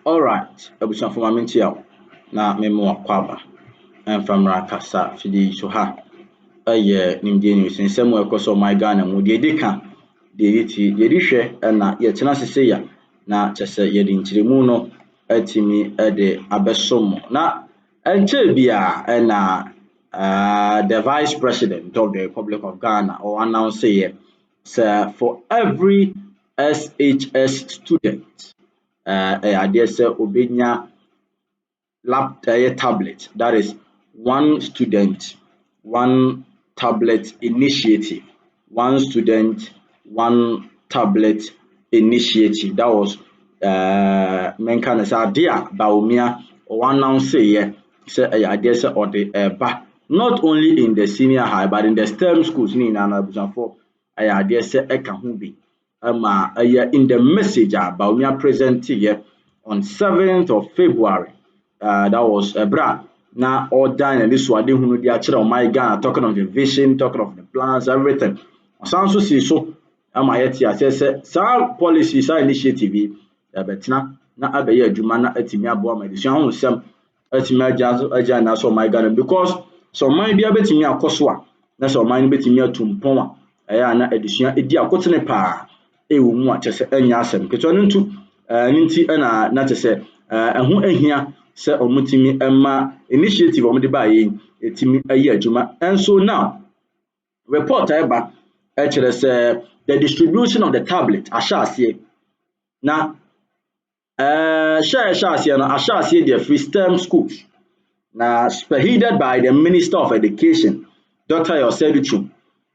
All right, abusuafo ma mentia wo na memo akwaba emfamra kasa fidi so ha nimde news nsɛm a ɛkɔ so my Ghana mu de edika de yiti de hwɛ na yɛtena sese ya na kyɛsɛ yɛde nkyiremu no atimi de abesom na ɛnkyɛ bia na the Vice President of the Republic of Ghana or announce here so for every SHS student idea say obenya tablet, that is one student one tablet initiative, one student one tablet initiative. That was menka say idea Bawumia or announce here say idea say or the not only in the senior high but in the STEM schools ni na abusafo idea say eka ho bi in the message Bawumia present here on 7th of February. That was bra na all done and this wade hunu di akere my Ghana, talking of the vision, talking of the plans, everything. Sounds so see so yet say sa policy sa initiative betna na abeye adwuma na atimi abo amadesua ho nsem atimi agya na so my Ghana, because so man bia betimi akoso a na so man betimi atumpon a na adesua edi akotene pa ewo mu a kyese anya asem keto no ntu nti na kyese eho ahia se omutimi emma initiative omde ba ye etimi ayi adwuma. And so now report eba actually say the distribution of the tablet ashase na share na ashase the free STEM schools na spearheaded by the Minister of Education Dr. Yoseduchum.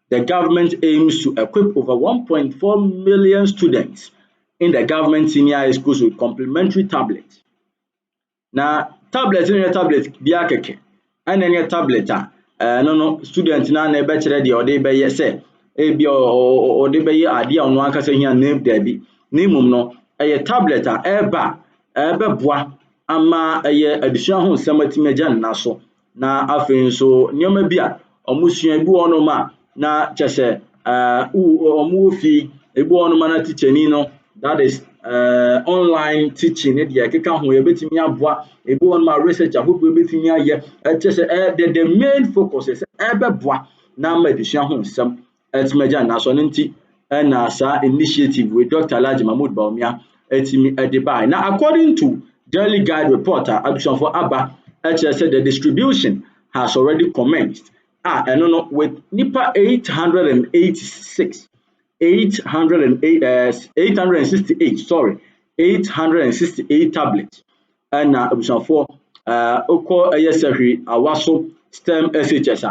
The government aims to equip over 1.4 million students in the government senior high schools with complementary tablets. Na tablet in tablet bia keke and any tablet no student na e be kire de ode be ye se e bi ode be ye ade a ono aka se hia name da bi na mum no tablet ebe boa ama additional ho nsem atimi agya na so na afei so nyoma bi a omusua bi wono ma na kyese omu fi ebi wono ma na teacher ni no, that is online teaching ne de keka ho ebetimi aboa ebi won ma research ahobro ebetimi aye kyese the main focus is ebeboa na ma adesua ho nsem etimaja na so nti na sa initiative with Dr. Alhaji Mahmoud Bawumia etimi edibai. Now according to Daily Guide reporter Addition for Abba, kyese the distribution has already commenced with nipa 868 tablets and for oko ayesahwi awaso STEM SHS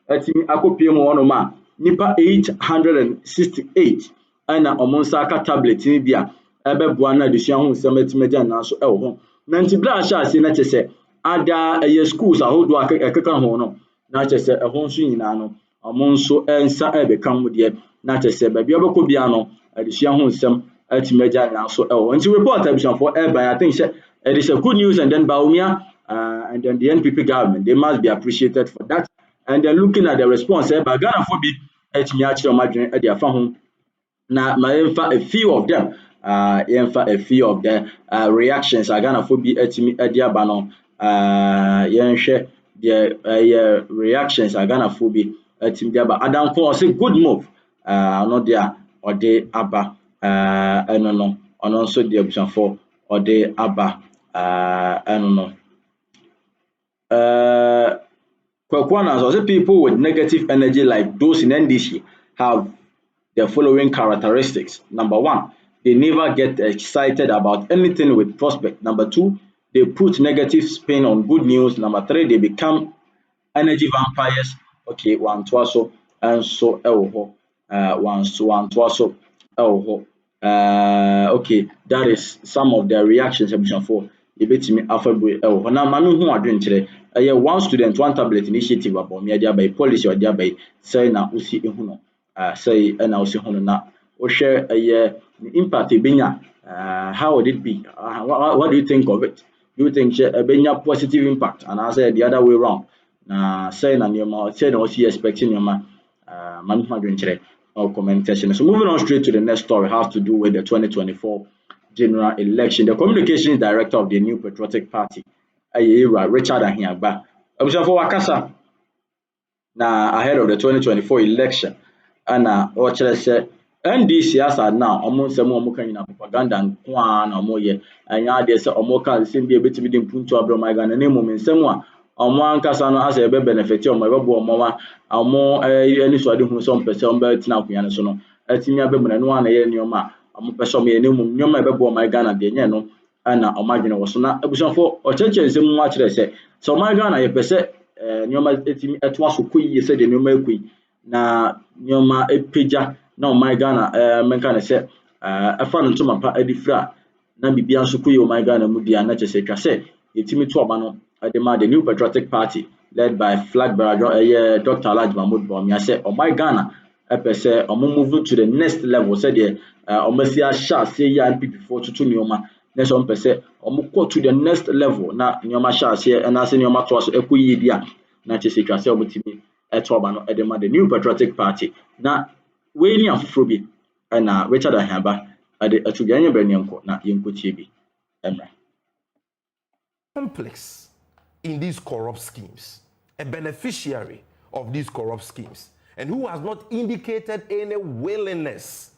atimi akopie mo wono ma nipa 868 and omonsa ka tablet ni bia ebeboa na adesua ho nsem atimaja na so ewo ho na ntibra ashase na kyese ada schools ahodo akeka ho no na kyese eho nso nyina no omonso ensa ebekam de na kyese ba bia obekọ bia no adesua ho nsem atimaja na so ewo. Nti report abushan for I think it is a good news, and then Bawumia and then the NPP government, they must be appreciated for that. And then looking at the response by Ghana for be etimi akire omadwen e de afa ho na ma emfa a few of them a few of the reactions Ghana for be etimi e de aba no yenhwe the reactions Ghana for be etimi de aba. Adanko say good move no there or de aba no so the option for or de aba no Kwakwana say people with negative energy like those in NDC have the following characteristics. Number one, they never get excited about anything with prospect. Number two, they put negative spin on good news. Number three, they become energy vampires. Okay, one twaso and so one twaso okay, that is some of the reactions for ebetimi afabwe na mami hu adwen kire one student one tablet initiative about me dia by policy or dia by say na usi ehu no say na usi hu no na o hwe impact ebenya how would it be? What do you think of it? Do you think ebenya positive impact and I say the other way around na say na nyoma say na we expecting nyoma mami hu adwen kire or comment section. So moving on straight to the next story, has to do with the 2024 general election. The communications director of the New Patriotic Party, Richard Ahiagba, for Wakasa, na ahead of the 2024 election, and say NDC as now almost some more kind of propaganda and kwan or more ye, and ya there's a more can seem be a bit of punto abro my gun and name in someone. One casano has a benefit on my babu or mama, or more any so I do some person bet now piano sono. At me a baby and one a year in your ma, I'm a person me a new my babu my gun at the end, and now imagine was not a bushon for or church is much they say. So my gun I per se, nyoma at once you said the new milk na nyoma epeja na my Ghana menka na say afa no ntoma pa adifra na bibia nso koye my Ghana mu dia na chese twa say yetimi to oba no the New Patriotic Party led by flag bearer Dr. Alhaji Mahmoud Bawumia say my Ghana say move to the next level say the omasi asha say ya NPP for tutu nyoma na so say go to the next level na nyoma sha say na say nyoma to so ekoyi dia na chese twa say omutimi etoba no the New Patriotic Party na we ni afoforo bi na Richard Ahaba ade atuganya branyanko na yenkotie bi emra complex in these corrupt schemes, a beneficiary of these corrupt schemes, and who has not indicated any willingness,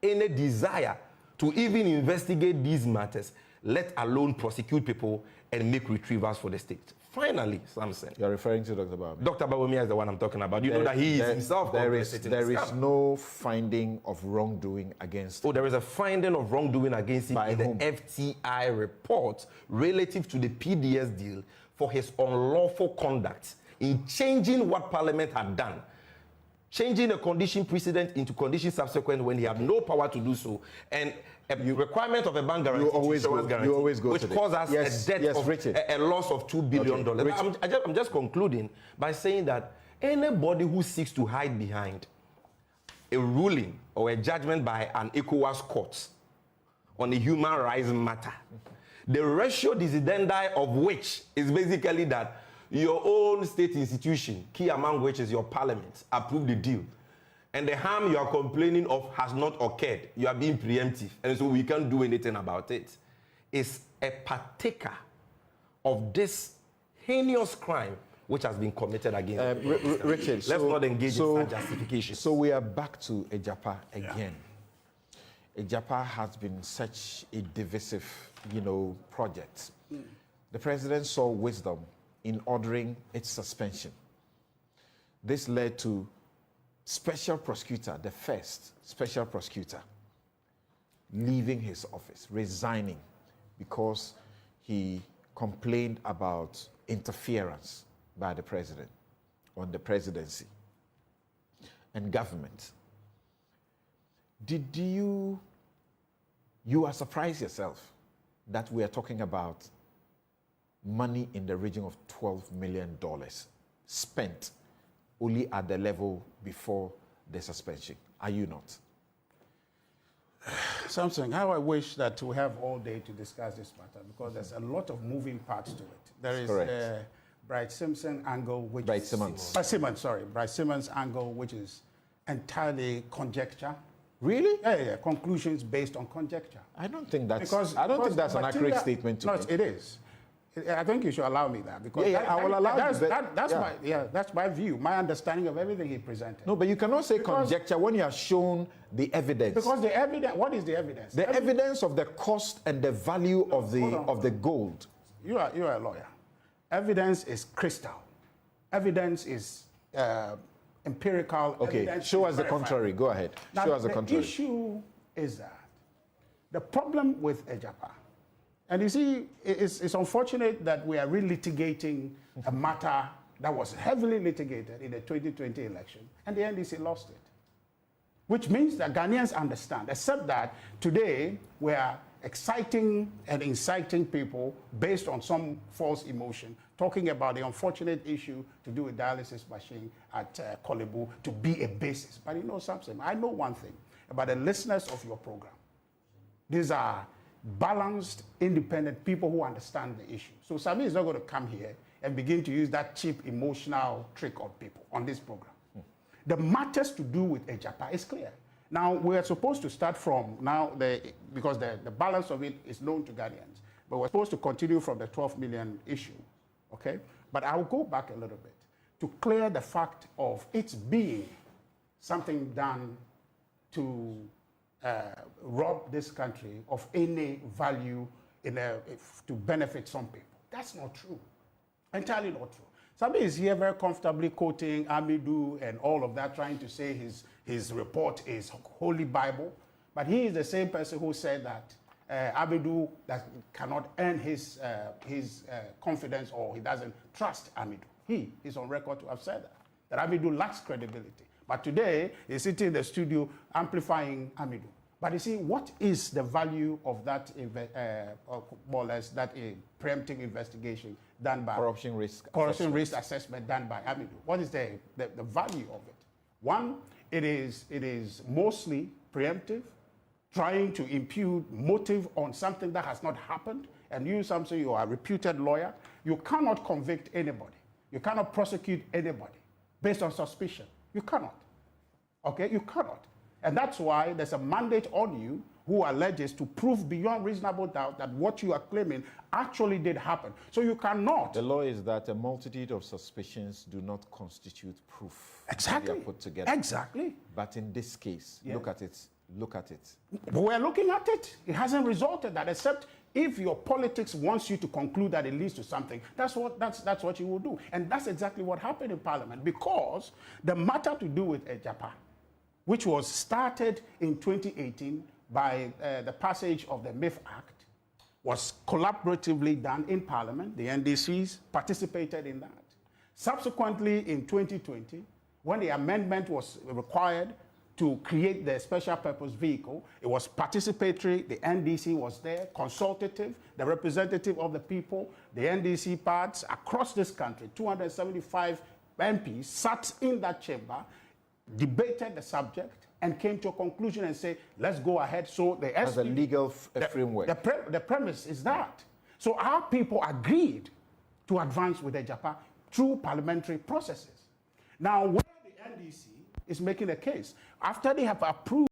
any desire to even investigate these matters, let alone prosecute people and make retrievals for the state. Finally, Samson. You're referring to Dr. Bawumia. Dr. Bawumia is the one I'm talking about. You know that he is himself. There is no finding of wrongdoing against him. Oh, there is a finding of wrongdoing against him in whom? the FTI report relative to the PDS deal for his unlawful conduct in changing what Parliament had done. Changing a condition precedent into condition subsequent when he had no power to do so, and a requirement of a bank guarantee, you always go which caused us a debt of a loss of $2 billion. I'm just concluding by saying that anybody who seeks to hide behind a ruling or a judgment by an ECOWAS court on a human rights matter, the ratio decidendi of which is basically that your own state institution, key among which is your parliament, approved the deal. And the harm you are complaining of has not occurred. You are being preemptive. And so we can't do anything about it. It's a partaker of this heinous crime which has been committed against Richard, let's not engage in such justification. So we are back to Ejapa again. Yeah. Ejapa has been such a divisive, project. The president saw wisdom in ordering its suspension. This led to special prosecutor, the first special prosecutor, leaving his office, resigning, because he complained about interference by the president on the presidency and government. Did you are surprised yourself that we are talking about money in the region of $12 million spent only at the level before the suspension? Are you not? Samson, how I wish that we have all day to discuss this matter, because there's a lot of moving parts to it. There is the Bright Simpson angle, which Bright Simmons. Bright Simmons angle, which is entirely conjecture. Really? Yeah. Conclusions based on conjecture. I don't think that's an accurate statement to make. No, it is. I think you should allow me that, because I will allow you. That's my view, my understanding of everything he presented. No, but you cannot say conjecture when you have shown the evidence. Because the evidence, what is the evidence? The evidence of the cost and the value of the gold. You are a lawyer. Evidence is crystal. Evidence is empirical. Okay, show us the contrary. Go ahead. Now, show us the contrary. The issue is that the problem with Ejapa, and you see, it's unfortunate that we are relitigating a matter that was heavily litigated in the 2020 election, and the NDC lost it. Which means that Ghanaians understand, except that today we are exciting and inciting people based on some false emotion, talking about the unfortunate issue to do with dialysis machine at Kolebu to be a basis. But you know something, I know one thing about the listeners of your program. These are balanced, independent people who understand the issue. So Sami is not going to come here and begin to use that cheap emotional trick on people on this program. The matters to do with Ejapa is clear. Now, we're supposed to start from now, because the balance of it is known to Ghanaians, but we're supposed to continue from the 12 million issue, okay? But I'll go back a little bit to clear the fact of its being something done to rob this country of any value to benefit some people. That's not true. Entirely not true. Somebody is here very comfortably quoting Amidou and all of that, trying to say his report is Holy Bible, but he is the same person who said that Amidou cannot earn his confidence, or he doesn't trust Amidou. He is on record to have said that Amidou lacks credibility. But today, he's sitting in the studio amplifying Amidou. But you see, what is the value of that, more or less, that preemptive investigation done by corruption risk assessment done by Amidou? What is the value of it? One, it is mostly preemptive, trying to impute motive on something that has not happened, and you are a reputed lawyer. You cannot convict anybody. You cannot prosecute anybody based on suspicion. You cannot. Okay, you cannot. And that's why there's a mandate on you who alleges to prove beyond reasonable doubt that what you are claiming actually did happen. So you cannot. The law is that a multitude of suspicions do not constitute proof. Exactly. They are put together. Exactly. But in this case, yeah. Look at it. But we're looking at it. It hasn't resulted that, except if your politics wants you to conclude that it leads to something, that's what you will do. And that's exactly what happened in Parliament, because the matter to do with Ejapa, which was started in 2018 by the passage of the MIF Act, was collaboratively done in Parliament. The NDCs participated in that. Subsequently, in 2020, when the amendment was required to create the special purpose vehicle, it was participatory. The NDC was there, consultative, the representative of the people, the NDC parts across this country, 275 MPs sat in that chamber, debated the subject, and came to a conclusion and say, let's go ahead. So the as a legal framework. The premise is that. So our people agreed to advance with Ejapa through parliamentary processes. Now, where the NDC is making a case, after they have approved